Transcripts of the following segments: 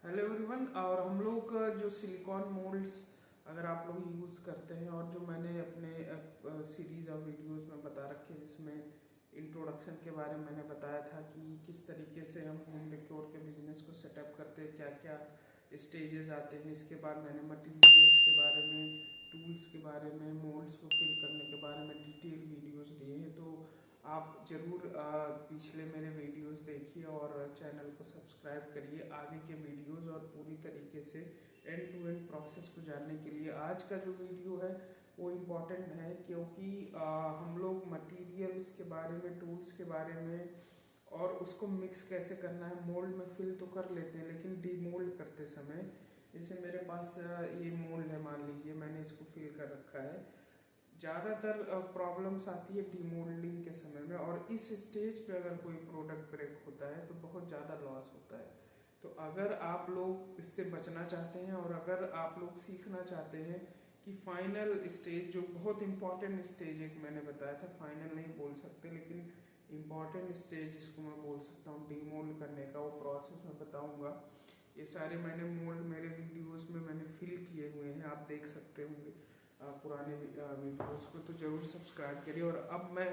Hello everyone. और हम लोग जो सिलिकॉन मोल्ड्स अगर आप लोग यूज़ करते हैं और जो मैंने अपने सीरीज़ और वीडियोस में बता रखे जिसमें इंट्रोडक्शन के बारे में मैंने बताया था कि किस तरीके से हम होम डेकोर के बिजनेस को सेटअप करते हैं, क्या क्या स्टेजेस आते हैं। इसके बाद मैंने मटेरियल्स के बारे में, टूल्स के बारे में, मोल्ड्स को फिल करने के बारे में डिटेल वीडियोस दिए हैं। तो आप ज़रूर पिछले मेरे वीडियोस देखिए और चैनल को सब्सक्राइब करिए आगे के वीडियोस और पूरी तरीके से एंड टू एंड प्रोसेस को जानने के लिए। आज का जो वीडियो है वो इम्पॉर्टेंट है क्योंकि हम लोग मटेरियल्स के बारे में, टूल्स के बारे में और उसको मिक्स कैसे करना है। मोल्ड में फिल तो कर लेते हैं लेकिन डीमोल्ड करते समय, जैसे मेरे पास ये मोल्ड है, मान लीजिए मैंने इसको फिल कर रखा है। ज़्यादातर प्रॉब्लम्स आती है डीमोल्डिंग के समय में, और इस स्टेज पे अगर कोई प्रोडक्ट ब्रेक होता है तो बहुत ज़्यादा लॉस होता है। तो अगर आप लोग इससे बचना चाहते हैं और अगर आप लोग सीखना चाहते हैं कि फाइनल स्टेज, जो बहुत इम्पॉर्टेंट स्टेज एक मैंने बताया था, फाइनल नहीं बोल सकते लेकिन इम्पॉर्टेंट स्टेज जिसको मैं बोल सकता हूँ डीमोल्ड करने का, वो प्रोसेस मैं बताऊँगा। ये सारे मैंने मोल्ड मेरे वीडियोज़ में मैंने फिल किए हुए हैं, आप देख सकते होंगे पुराने वीडियोस को। तो ज़रूर सब्सक्राइब करिए। और अब मैं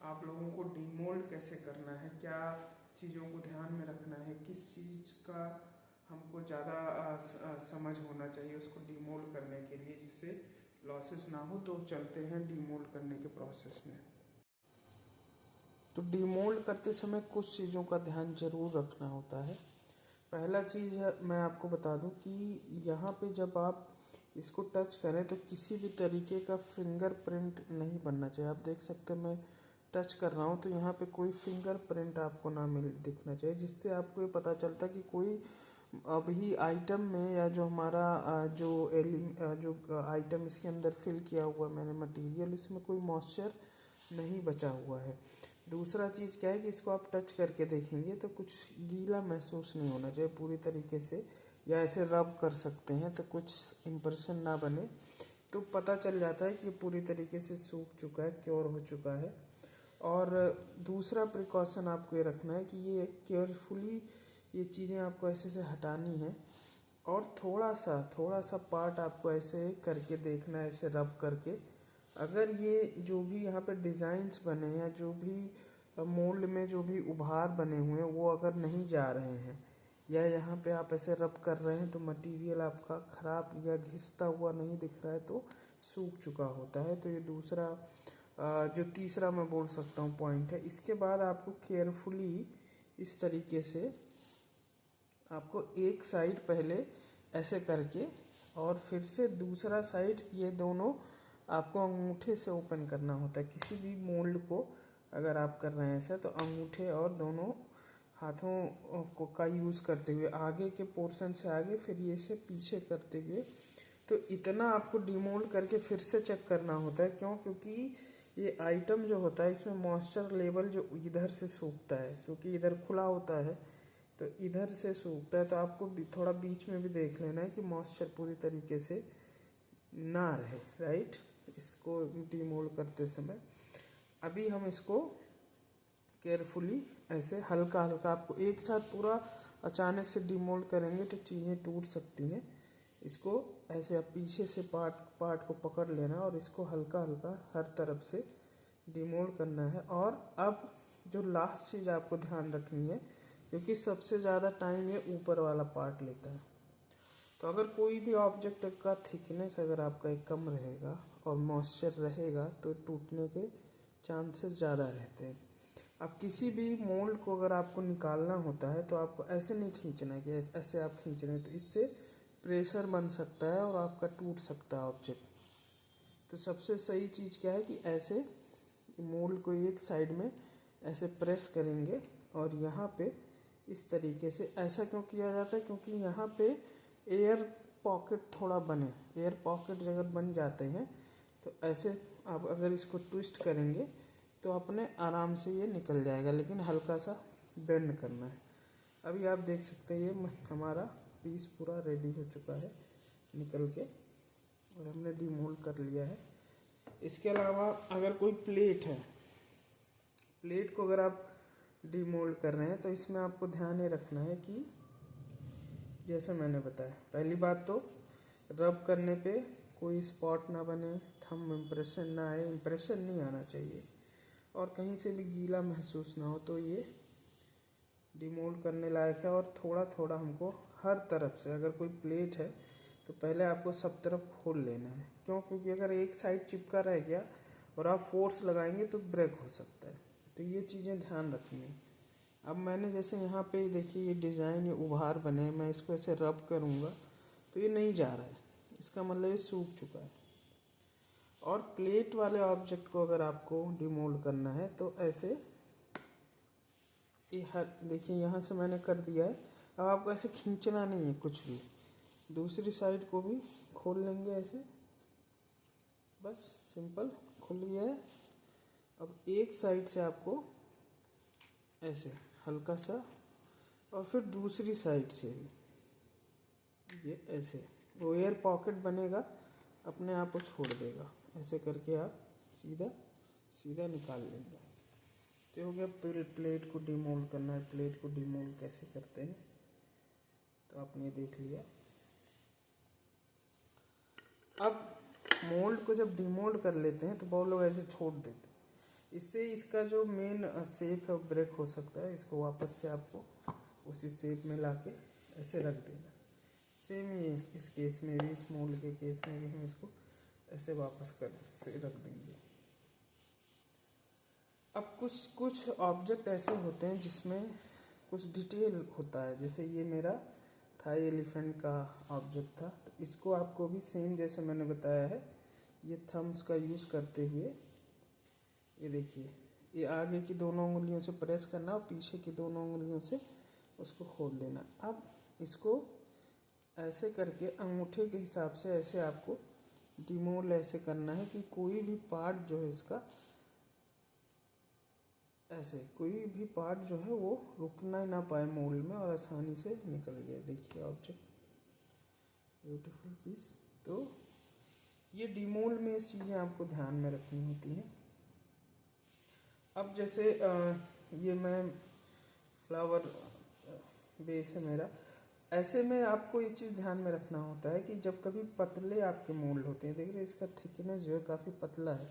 आप लोगों को डीमोल्ड कैसे करना है, क्या चीज़ों को ध्यान में रखना है, किस चीज़ का हमको ज़्यादा समझ होना चाहिए उसको डीमोल्ड करने के लिए जिससे लॉसेस ना हो। तो चलते हैं डीमोल्ड करने के प्रोसेस में। तो डीमोल्ड करते समय कुछ चीज़ों का ध्यान जरूर रखना होता है। पहला चीज़ है, मैं आपको बता दूं कि यहाँ पे जब आप इसको टच करें तो किसी भी तरीके का फिंगरप्रिंट नहीं बनना चाहिए। आप देख सकते हैं मैं टच कर रहा हूँ तो यहाँ पे कोई फिंगरप्रिंट आपको ना दिखना चाहिए, जिससे आपको ये पता चलता है कि कोई अभी आइटम में या जो हमारा जो आइटम इसके अंदर फिल किया हुआ मैंने मटेरियल, इसमें कोई मॉइस्चर नहीं बचा हुआ है। दूसरा चीज़ क्या है कि इसको आप टच करके देखेंगे तो कुछ गीला महसूस नहीं होना चाहिए पूरी तरीके से, या ऐसे रब कर सकते हैं तो कुछ इम्प्रेशन ना बने, तो पता चल जाता है कि पूरी तरीके से सूख चुका है, क्योर हो चुका है। और दूसरा प्रिकॉशन आपको ये रखना है कि ये केयरफुली ये चीज़ें आपको ऐसे से हटानी है और थोड़ा सा पार्ट आपको ऐसे करके देखना है, ऐसे रब करके। अगर ये जो भी यहाँ पे डिज़ाइंस बने हैं, जो भी मोल्ड में जो भी उभार बने हुए हैं, वो अगर नहीं जा रहे हैं या यहाँ पे आप ऐसे रब कर रहे हैं तो मटेरियल आपका ख़राब या घिसता हुआ नहीं दिख रहा है तो सूख चुका होता है। तो ये दूसरा जो तीसरा मैं बोल सकता हूँ पॉइंट है। इसके बाद आपको केयरफुली इस तरीके से आपको एक साइड पहले ऐसे करके और फिर से दूसरा साइड, ये दोनों आपको अंगूठे से ओपन करना होता है। किसी भी मोल्ड को अगर आप कर रहे हैं ऐसा तो अंगूठे और दोनों हाथों को का यूज़ करते हुए आगे के पोर्शन से आगे, फिर ये से पीछे करते हुए, तो इतना आपको डिमोल्ड करके फिर से चेक करना होता है। क्योंकि ये आइटम जो होता है इसमें मॉइस्चर लेवल जो इधर से सूखता है, क्योंकि इधर खुला होता है तो इधर से सूखता है, तो आपको थोड़ा बीच में भी देख लेना है कि मॉइस्चर पूरी तरीके से ना रहे, राइट, इसको डिमोल्ड करते समय। अभी हम इसको केयरफुली ऐसे हल्का हल्का, आपको एक साथ पूरा अचानक से डिमोल्ड करेंगे तो चीज़ें टूट सकती हैं। इसको ऐसे आप पीछे से पार्ट को पकड़ लेना और इसको हल्का हल्का हर तरफ से डिमोल्ड करना है। और अब जो लास्ट चीज़ आपको ध्यान रखनी है, क्योंकि सबसे ज़्यादा टाइम ये ऊपर वाला पार्ट लेता है, तो अगर कोई भी ऑब्जेक्ट का थिकनेस अगर आपका एक कम रहेगा और मॉइस्चर रहेगा तो टूटने के चांसेस ज़्यादा रहते हैं। अब किसी भी मोल्ड को अगर आपको निकालना होता है तो आपको ऐसे नहीं खींचना है कि ऐसे आप खींच रहे हैं, तो इससे प्रेशर बन सकता है और आपका टूट सकता है ऑब्जेक्ट। तो सबसे सही चीज़ क्या है कि ऐसे मोल्ड को एक साइड में ऐसे प्रेस करेंगे और यहाँ पे इस तरीके से। ऐसा क्यों किया जाता है? क्योंकि यहाँ पे एयर पॉकेट थोड़ा बने, एयर पॉकेट अगर बन जाते हैं तो ऐसे आप अगर इसको ट्विस्ट करेंगे तो अपने आराम से ये निकल जाएगा, लेकिन हल्का सा बेंड करना है। अभी आप देख सकते हैं ये हमारा पीस पूरा रेडी हो चुका है निकल के, और हमने डीमोल्ड कर लिया है। इसके अलावा अगर कोई प्लेट है, प्लेट को अगर आप डीमोल्ड कर रहे हैं तो इसमें आपको ध्यान ये रखना है कि जैसे मैंने बताया, पहली बात तो रब करने पे कोई स्पॉट ना बने, थंब इम्प्रेशन ना आए, इम्प्रेशन नहीं आना चाहिए, और कहीं से भी गीला महसूस ना हो, तो ये डिमोल्ड करने लायक है। और थोड़ा थोड़ा हमको हर तरफ से, अगर कोई प्लेट है तो पहले आपको सब तरफ खोल लेना है। क्यों? क्योंकि अगर एक साइड चिपका रह गया और आप फोर्स लगाएंगे तो ब्रेक हो सकता है, तो ये चीज़ें ध्यान रखनी है। अब मैंने जैसे यहाँ पे देखिए ये डिज़ाइन, ये उभार बने, मैं इसको ऐसे रब करूँगा तो ये नहीं जा रहा है, इसका मतलब ये सूख चुका है। और प्लेट वाले ऑब्जेक्ट को अगर आपको डिमोल्ड करना है तो ऐसे ये हर देखिए यहाँ से मैंने कर दिया है। अब आपको ऐसे खींचना नहीं है कुछ भी, दूसरी साइड को भी खोल लेंगे ऐसे, बस सिंपल खुल गया है। अब एक साइड से आपको ऐसे हल्का सा, और फिर दूसरी साइड से भी ये ऐसे, वो एयर पॉकेट बनेगा, अपने आप को छोड़ देगा। ऐसे करके आप सीधा सीधा निकाल लेंगे। तो हो गया प्लेट को डिमोल्ड करना है। प्लेट को डिमोल्ड कैसे करते हैं तो आपने देख लिया। अब मोल्ड को जब डिमोल्ड कर लेते हैं तो बहुत लोग ऐसे छोड़ देते हैं, इससे इसका जो मेन शेप है वो ब्रेक हो सकता है। इसको वापस से आपको उसी शेप में लाके ऐसे रख देना। सेम ही इस केस में भी, इस मोल्ड के केस में भी हम इसको ऐसे वापस कर से रख देंगे। अब कुछ ऑब्जेक्ट ऐसे होते हैं जिसमें कुछ डिटेल होता है, जैसे ये मेरा था एलिफेंट का ऑब्जेक्ट था, तो इसको आपको भी सेम जैसे मैंने बताया है, ये थम्स का यूज़ करते हुए ये देखिए, ये आगे की दोनों उंगलियों से प्रेस करना और पीछे की दोनों उंगलियों से उसको खोल देना। अब इसको ऐसे करके अंगूठे के हिसाब से ऐसे आपको डिमोल्ड ऐसे करना है कि कोई भी पार्ट जो है इसका, ऐसे कोई भी पार्ट जो है वो रुकना ही ना पाए मोल्ड में और आसानी से निकल गया। देखिए ऑब्जेक्ट, ब्यूटीफुल पीस। तो ये डिमोल्ड में इस चीज़ें आपको ध्यान में रखनी होती हैं। अब जैसे ये मैं फ्लावर बेस है मेरा, ऐसे में आपको ये चीज़ ध्यान में रखना होता है कि जब कभी पतले आपके मोल्ड होते हैं, देख रहे इसका थिकनेस जो है काफ़ी पतला है,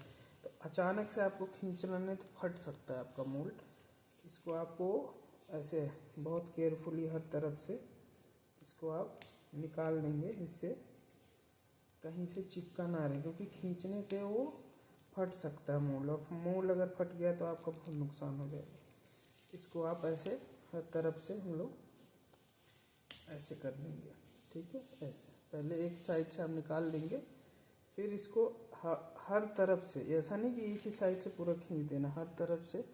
तो अचानक से आपको खींचना नहीं तो फट सकता है आपका मोल्ड। इसको आपको ऐसे बहुत केयरफुली हर तरफ से इसको आप निकाल देंगे, जिससे कहीं से चिपका ना रहे, क्योंकि खींचने पे वो फट सकता है मोल्ड, और मोल्ड अगर फट गया तो आपका बहुत नुकसान हो जाएगा। इसको आप ऐसे हर तरफ से हम लोग ऐसे कर देंगे, ठीक है। ऐसे पहले एक साइड से हम निकाल देंगे, फिर इसको हर तरफ से, ऐसा नहीं कि एक ही साइड से पूरा खींच देना, हर तरफ से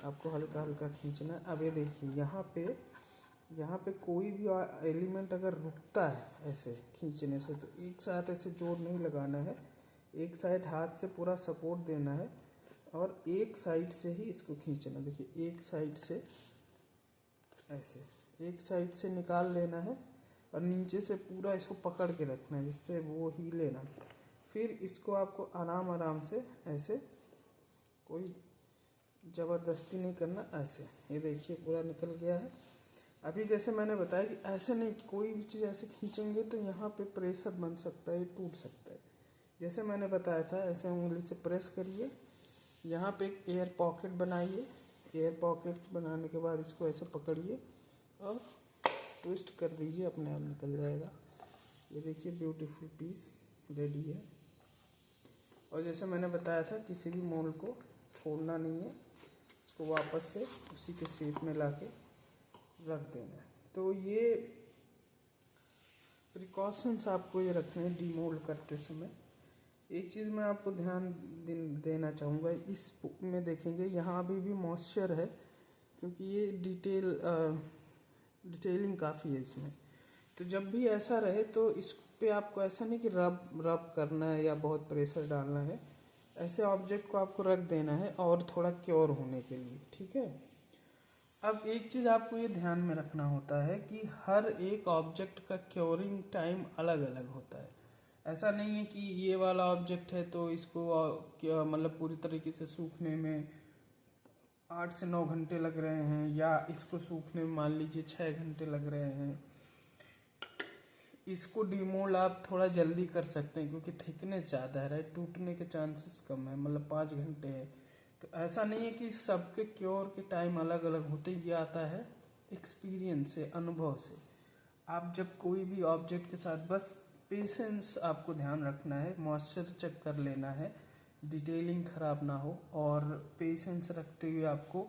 आपको हल्का हल्का खींचना है। अब ये देखिए यहाँ पे कोई भी एलिमेंट अगर रुकता है ऐसे खींचने से, तो एक साथ ऐसे जोर नहीं लगाना है, एक साइड हाथ से पूरा सपोर्ट देना है और एक साइड से ही इसको खींचना। देखिए एक साइड से ऐसे, एक साइड से निकाल देना है और नीचे से पूरा इसको पकड़ के रखना है, जिससे वो हिले ना। फिर इसको आपको आराम आराम से ऐसे, कोई ज़बरदस्ती नहीं करना, ऐसे। ये देखिए पूरा निकल गया है। अभी जैसे मैंने बताया कि ऐसे नहीं, कोई भी चीज़ ऐसे खींचेंगे तो यहाँ पे प्रेशर बन सकता है, टूट सकता है। जैसे मैंने बताया था, ऐसे उंगली से प्रेस करिए, यहाँ पे एक एयर पॉकेट बनाइए, एयर पॉकेट बनाने के बाद इसको ऐसे पकड़िए और ट्विस्ट कर दीजिए, अपने आप निकल जाएगा। ये देखिए ब्यूटीफुल पीस रेडी है। और जैसे मैंने बताया था, किसी भी मोल्ड को छोड़ना नहीं है, उसको वापस से उसी के शेप में लाके रख देना है। तो ये प्रिकॉशंस आपको ये रखने हैं डीमोल्ड करते समय। एक चीज़ मैं आपको ध्यान देना चाहूँगा, इस में देखेंगे यहाँ अभी भी मॉइस्चर है, क्योंकि ये डिटेलिंग काफ़ी है इसमें। तो जब भी ऐसा रहे तो इस पे आपको ऐसा नहीं कि रब करना है या बहुत प्रेशर डालना है, ऐसे ऑब्जेक्ट को आपको रख देना है और थोड़ा क्योर होने के लिए, ठीक है। अब एक चीज़ आपको ये ध्यान में रखना होता है कि हर एक ऑब्जेक्ट का क्योरिंग टाइम अलग अलग होता है। ऐसा नहीं है कि ये वाला ऑब्जेक्ट है तो इसको मतलब पूरी तरीके से सूखने में 8 से 9 घंटे लग रहे हैं, या इसको सूखने में मान लीजिए 6 घंटे लग रहे हैं, इसको डीमोल्ड आप थोड़ा जल्दी कर सकते हैं क्योंकि थिकनेस ज़्यादा है, राइट, टूटने के चांसेस कम है, मतलब 5 घंटे है। तो ऐसा नहीं है कि सबके क्योर के टाइम अलग अलग होते, ये आता है एक्सपीरियंस से, अनुभव से। आप जब कोई भी ऑब्जेक्ट के साथ, बस पेशेंस आपको ध्यान रखना है, मॉइस्चर चेक कर लेना है, डिटेलिंग खराब ना हो, और पेशेंस रखते हुए आपको,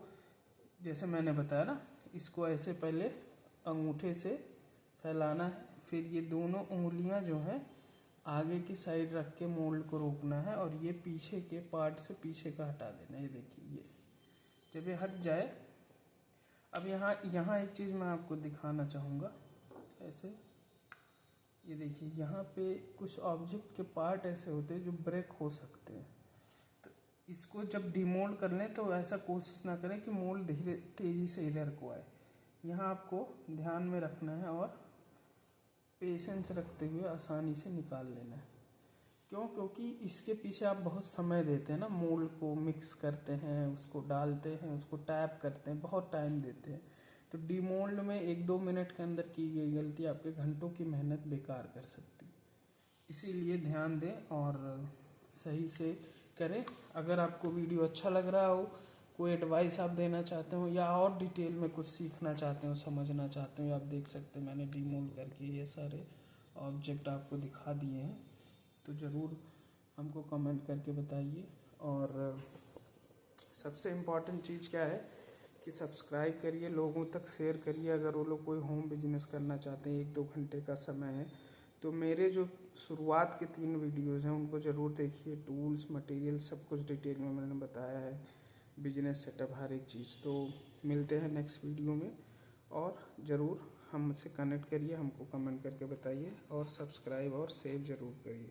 जैसे मैंने बताया ना, इसको ऐसे पहले अंगूठे से फैलाना है, फिर ये दोनों उंगलियां जो हैं आगे की साइड रख के मोल्ड को रोकना है, और ये पीछे के पार्ट से पीछे का हटा देना है। ये देखिए, ये जब ये हट जाए, अब यहाँ एक चीज़ मैं आपको दिखाना चाहूँगा, ऐसे ये देखिए, यहाँ पे कुछ ऑब्जेक्ट के पार्ट ऐसे होते हैं जो ब्रेक हो सकते हैं। तो इसको जब डिमोल्ड कर लें तो ऐसा कोशिश ना करें कि मोल्ड धीरे तेज़ी से इधर को आए। यहाँ आपको ध्यान में रखना है और पेशेंस रखते हुए आसानी से निकाल लेना है। क्यों? क्योंकि इसके पीछे आप बहुत समय देते हैं ना, मोल्ड को मिक्स करते हैं, उसको डालते हैं, उसको टैप करते हैं, बहुत टाइम देते हैं। तो डीमोल्ड में 1-2 मिनट के अंदर की गई गलती आपके घंटों की मेहनत बेकार कर सकती। इसीलिए ध्यान दें और सही से करें। अगर आपको वीडियो अच्छा लग रहा हो, कोई एडवाइस आप देना चाहते हो, या और डिटेल में कुछ सीखना चाहते हो, समझना चाहते हो, आप देख सकते हैं मैंने डीमोल्ड करके ये सारे ऑब्जेक्ट आपको दिखा दिए हैं। तो ज़रूर हमको कमेंट करके बताइए। और सबसे इम्पॉर्टेंट चीज़ क्या है कि सब्सक्राइब करिए, लोगों तक शेयर करिए। अगर वो लोग कोई होम बिजनेस करना चाहते हैं, 1-2 घंटे का समय है, तो मेरे जो शुरुआत के 3 वीडियोज़ हैं उनको ज़रूर देखिए। टूल्स, मटेरियल, सब कुछ डिटेल में मैंने बताया है, बिजनेस सेटअप, हर एक चीज़। तो मिलते हैं नेक्स्ट वीडियो में, और ज़रूर हमसे कनेक्ट करिए, हमको कमेंट करके बताइए, और सब्सक्राइब और सेव ज़रूर करिए।